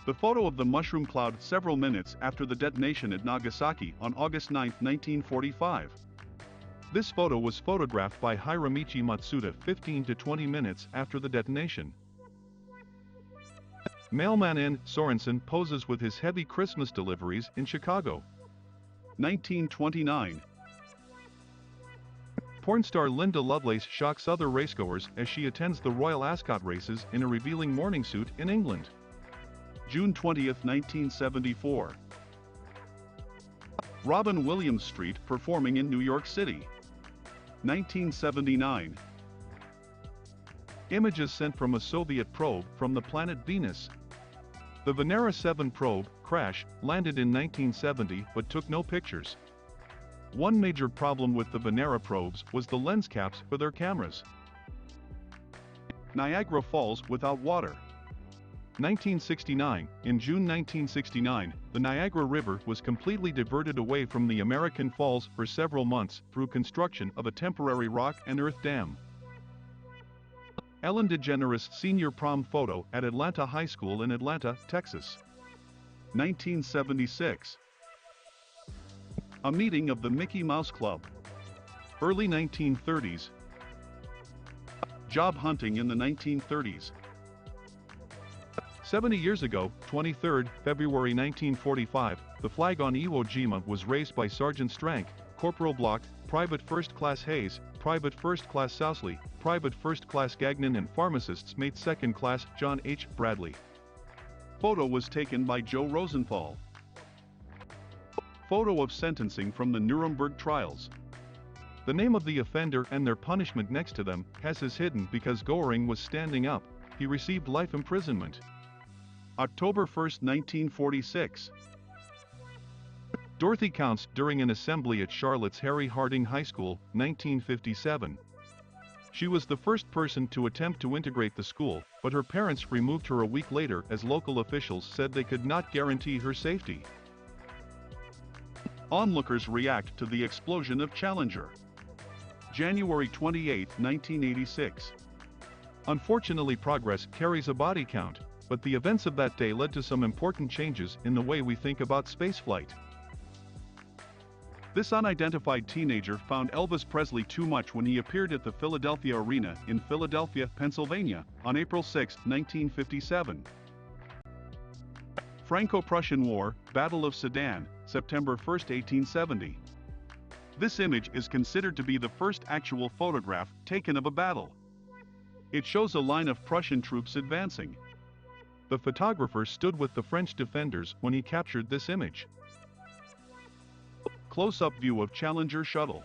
The photo of the mushroom cloud several minutes after the detonation at Nagasaki on August 9, 1945. This photo was photographed by Hiromichi Matsuda 15 to 20 minutes after the detonation. Mailman N. Sorensen poses with his heavy Christmas deliveries in Chicago. 1929. Porn star Linda Lovelace shocks other racegoers as she attends the Royal Ascot races in a revealing morning suit in England. June 20, 1974. Robin Williams Street performing in New York City. 1979. Images sent from a Soviet probe from the planet Venus. The Venera 7 probe, crash, landed in 1970 but took no pictures. One major problem with the Venera probes was the lens caps for their cameras. Niagara Falls without water. 1969. In June 1969, the Niagara River was completely diverted away from the American Falls for several months through construction of a temporary rock and earth dam. Ellen DeGeneres senior prom photo at Atlanta High School in Atlanta, Texas. 1976. A meeting of the Mickey Mouse Club. Early 1930s. Job hunting in the 1930s. 70 years ago, 23 February 1945, the flag on Iwo Jima was raised by Sergeant Strank, Corporal Block, Private First Class Hayes, Private First Class Sousley, Private First Class Gagnon and Pharmacist's Mate Second Class John H. Bradley. Photo was taken by Joe Rosenthal. Photo of sentencing from the Nuremberg trials. The name of the offender and their punishment next to them is hidden because Goering was standing up. He received life imprisonment. October 1, 1946. Dorothy Counts during an assembly at Charlotte's Harry Harding High School, 1957. She was the first person to attempt to integrate the school, but her parents removed her a week later as local officials said they could not guarantee her safety. Onlookers react to the explosion of Challenger. January 28, 1986. Unfortunately, progress carries a body count, but the events of that day led to some important changes in the way we think about spaceflight. This unidentified teenager found Elvis Presley too much when he appeared at the Philadelphia Arena in Philadelphia, Pennsylvania, on April 6, 1957. Franco-Prussian War, Battle of Sedan, September 1, 1870. This image is considered to be the first actual photograph taken of a battle. It shows a line of Prussian troops advancing. The photographer stood with the French defenders when he captured this image. Close-up view of Challenger shuttle.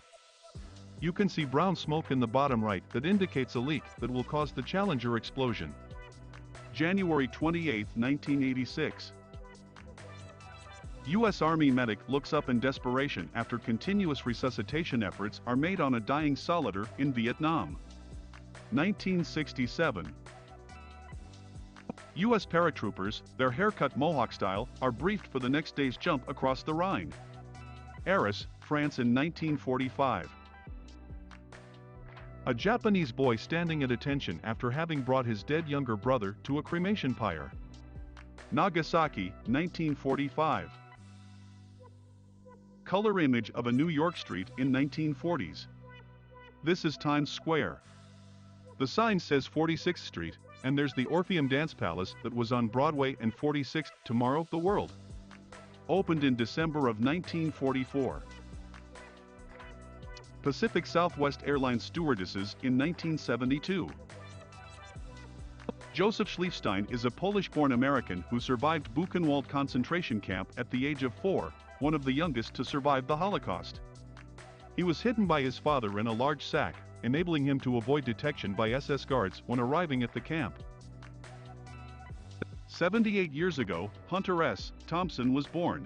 You can see brown smoke in the bottom right that indicates a leak that will cause the Challenger explosion. January 28, 1986. U.S. Army medic looks up in desperation after continuous resuscitation efforts are made on a dying soldier in Vietnam. 1967. U.S. paratroopers, their haircut Mohawk style, are briefed for the next day's jump across the Rhine. Arras, France in 1945. A Japanese boy standing at attention after having brought his dead younger brother to a cremation pyre. Nagasaki, 1945. Color image of a New York street in 1940s. This is Times Square. The sign says 46th Street, and there's the Orpheum Dance Palace that was on Broadway and 46th, Tomorrow, the World. Opened in December of 1944. Pacific Southwest Airlines stewardesses in 1972. Joseph Schliefstein is a Polish-born American who survived Buchenwald concentration camp at the age of 4, one of the youngest to survive the Holocaust. He was hidden by his father in a large sack, enabling him to avoid detection by SS guards when arriving at the camp. 78 years ago, Hunter S. Thompson was born.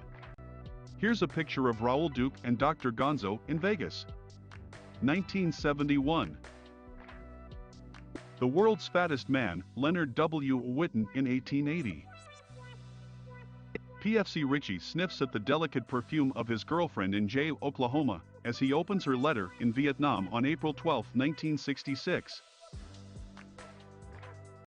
Here's a picture of Raoul Duke and Dr. Gonzo in Vegas. 1971. The world's fattest man, Leonard W. Whitten in 1880. PFC Richie sniffs at the delicate perfume of his girlfriend in Jay, Oklahoma, as he opens her letter in Vietnam on April 12, 1966.